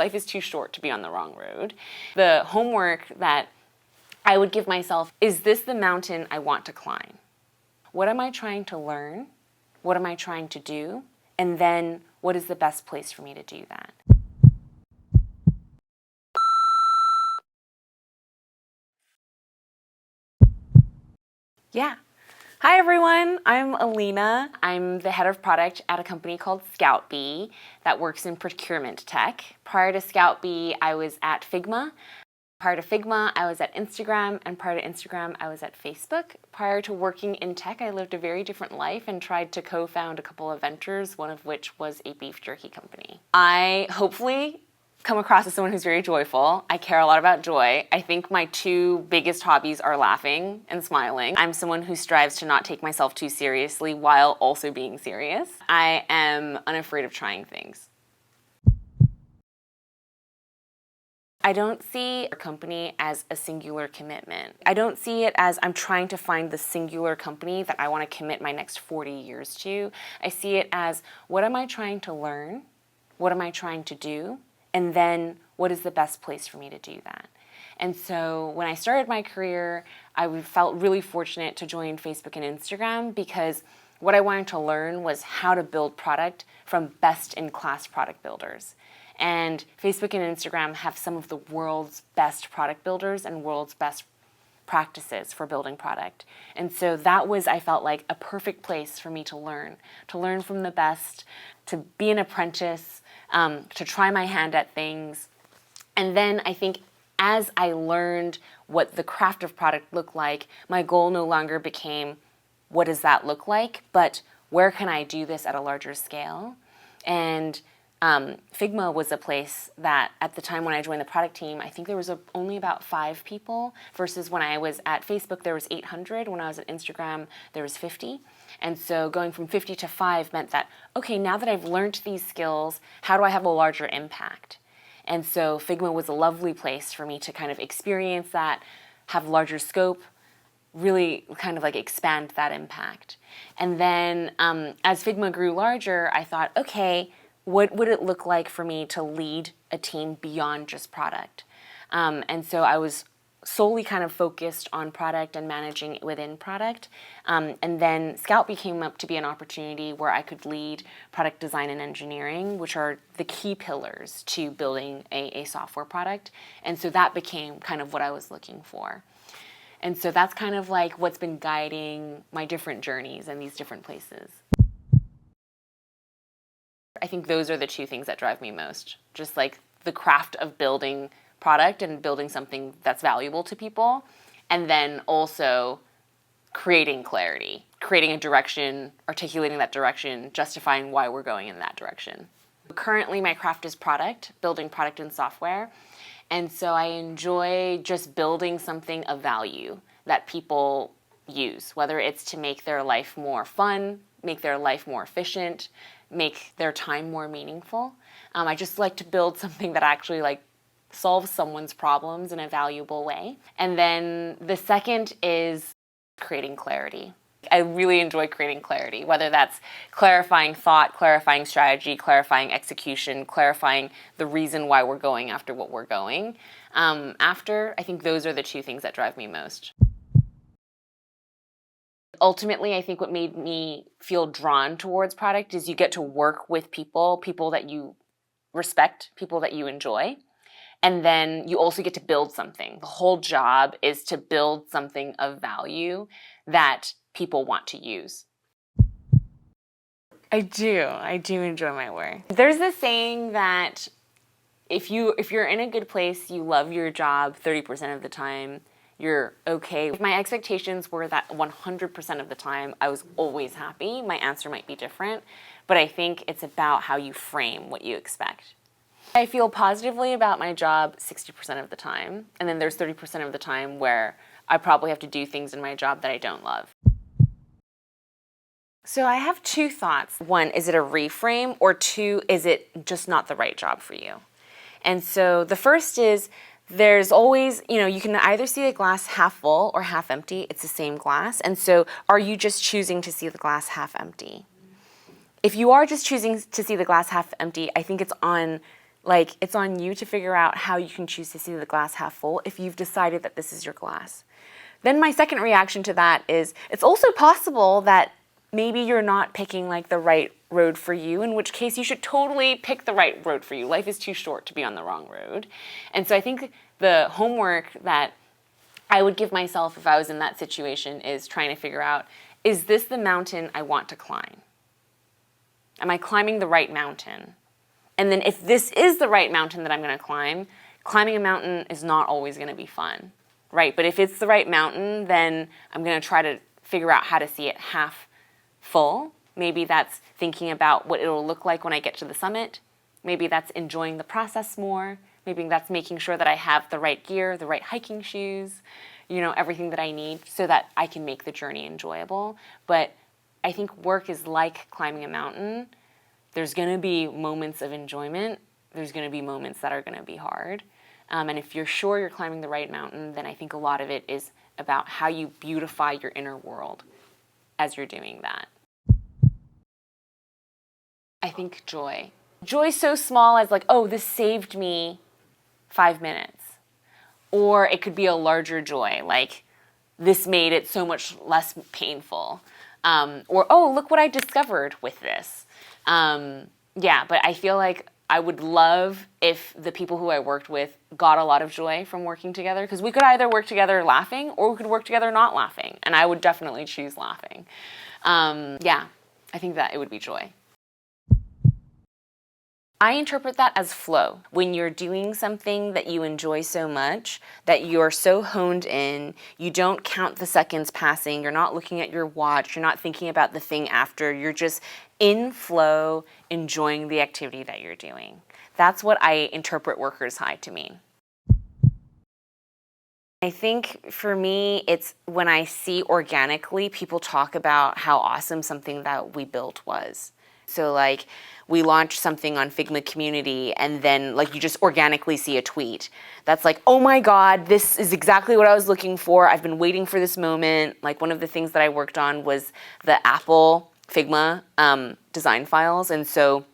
Life is too short to be on the wrong road. The homework that I would give myself, is this the mountain I want to climb? What am I trying to learn? What am I trying to do? And then what is the best place for me to do that? Yeah. Hi everyone, I'm Alina. I'm the head of product at a company called ScoutBee that works in procurement tech. Prior to ScoutBee, I was at Figma. Prior to Figma, I was at Instagram, and prior to Instagram, I was at Facebook. Prior to working in tech, I lived a very different life and tried to co-found a couple of ventures, one of which was a beef jerky company. I hopefully come across as someone who's very joyful. I care a lot about joy. I think my two biggest hobbies are laughing and smiling. I'm someone who strives to not take myself too seriously while also being serious. I am unafraid of trying things. I don't see a company as a singular commitment. I don't see it as I'm trying to find the singular company that I want to commit my next 40 years to. I see it as, what am I trying to learn? What am I trying to do? And then what is the best place for me to do that? And so when I started my career, I felt really fortunate to join Facebook and Instagram because what I wanted to learn was how to build product from best-in-class product builders. And Facebook and Instagram have some of the world's best product builders and world's best practices for building product. And so that was, I felt like, a perfect place for me to learn from the best, to be an apprentice, to try my hand at things. And then I think as I learned what the craft of product looked like, my goal no longer became, what does that look like, but where can I do this at a larger scale? And Figma was a place that at the time when I joined the product team, I think there was only about 5 people versus when I was at Facebook, there was 800. When I was at Instagram, there was 50. And so going from 50 to 5 meant that, okay, now that I've learned these skills, how do I have a larger impact? And so Figma was a lovely place for me to kind of experience that, have larger scope, really kind of like expand that impact. And then as Figma grew larger, I thought, okay, what would it look like for me to lead a team beyond just product? And so I was solely kind of focused on product and managing within product. And then ScoutBee came up to be an opportunity where I could lead product design and engineering, which are the key pillars to building a software product. And so that became kind of what I was looking for. And so that's kind of like what's been guiding my different journeys in these different places. I think those are the two things that drive me most. Just like the craft of building product and building something that's valuable to people, and then also creating clarity, creating a direction, articulating that direction, justifying why we're going in that direction. Currently, my craft is product, building product and software, and so I enjoy just building something of value that people use, whether it's to make their life more fun, make their life more efficient, make their time more meaningful. I just like to build something that actually solves someone's problems in a valuable way. And then the second is creating clarity. I really enjoy creating clarity, whether that's clarifying thought, clarifying strategy, clarifying execution, clarifying the reason why we're going after what we're going after. I think those are the two things that drive me most. Ultimately, I think what made me feel drawn towards product is you get to work with people that you respect, people that you enjoy, and then you also get to build something. The whole job is to build something of value that people want to use. I do enjoy my work. There's this saying that if you're in a good place, you love your job 30% of the time, you're okay. If my expectations were that 100% of the time I was always happy, my answer might be different, but I think it's about how you frame what you expect. I feel positively about my job 60% of the time, and then there's 30% of the time where I probably have to do things in my job that I don't love. So I have 2 thoughts. 1, is it a reframe? Or 2, is it just not the right job for you? And so the first is, there's always, you can either see the glass half full or half empty. It's the same glass. And so are you just choosing to see the glass half empty? If you are just choosing to see the glass half empty, I think it's on Like, it's on you to figure out how you can choose to see the glass half full if you've decided that this is your glass. Then my second reaction to that is, it's also possible that maybe you're not picking like the right road for you, in which case you should totally pick the right road for you. Life is too short to be on the wrong road. And so I think the homework that I would give myself if I was in that situation is trying to figure out, is this the mountain I want to climb? Am I climbing the right mountain? And then if this is the right mountain that I'm going to climb, climbing a mountain is not always going to be fun, right? But if it's the right mountain, then I'm going to try to figure out how to see it half full. Maybe that's thinking about what it'll look like when I get to the summit. Maybe that's enjoying the process more. Maybe that's making sure that I have the right gear, the right hiking shoes, everything that I need so that I can make the journey enjoyable. But I think work is like climbing a mountain. There's going to be moments of enjoyment. There's going to be moments that are going to be hard. And if you're sure you're climbing the right mountain, then I think a lot of it is about how you beautify your inner world as you're doing that. I think joy. Joy so small as like, oh, this saved me 5 minutes. Or it could be a larger joy, like this made it so much less painful. Or, oh, look what I discovered with this. But I feel like I would love if the people who I worked with got a lot of joy from working together, because we could either work together laughing or we could work together not laughing. And I would definitely choose laughing. I think that it would be joy. I interpret that as flow. When you're doing something that you enjoy so much, that you're so honed in, you don't count the seconds passing, you're not looking at your watch, you're not thinking about the thing after, you're just in flow, enjoying the activity that you're doing. That's what I interpret worker's high to mean. I think for me, it's when I see organically people talk about how awesome something that we built was. So like we launch something on Figma community and then like you just organically see a tweet that's like, oh my God, this is exactly what I was looking for. I've been waiting for this moment. Like one of the things that I worked on was the Apple Figma design files. And so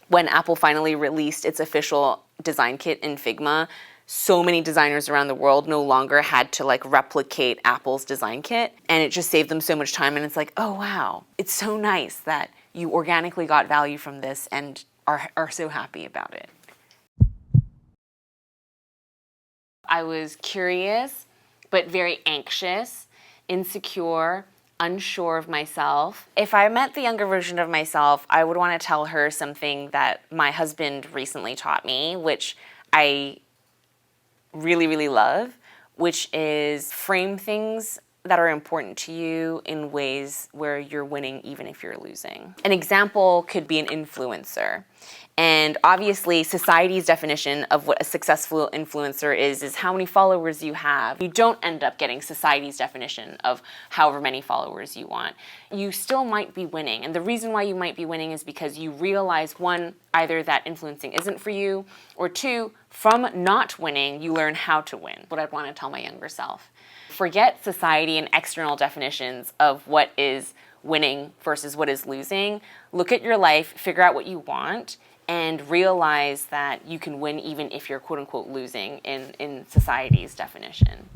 when Apple finally released its official design kit in Figma, so many designers around the world no longer had to like replicate Apple's design kit. And it just saved them so much time. And it's like, oh wow, it's so nice that you organically got value from this and are so happy about it. I was curious, but very anxious, insecure, unsure of myself. If I met the younger version of myself, I would want to tell her something that my husband recently taught me, which I really, really love, which is frame things that are important to you in ways where you're winning even if you're losing. An example could be an influencer. And obviously society's definition of what a successful influencer is how many followers you have. You don't end up getting society's definition of however many followers you want. You still might be winning. And the reason why you might be winning is because you realize, one, either that influencing isn't for you, or two, from not winning, you learn how to win. What I'd want to tell my younger self. Forget society and external definitions of what is winning versus what is losing. Look at your life, figure out what you want, and realize that you can win even if you're quote unquote losing in society's definition.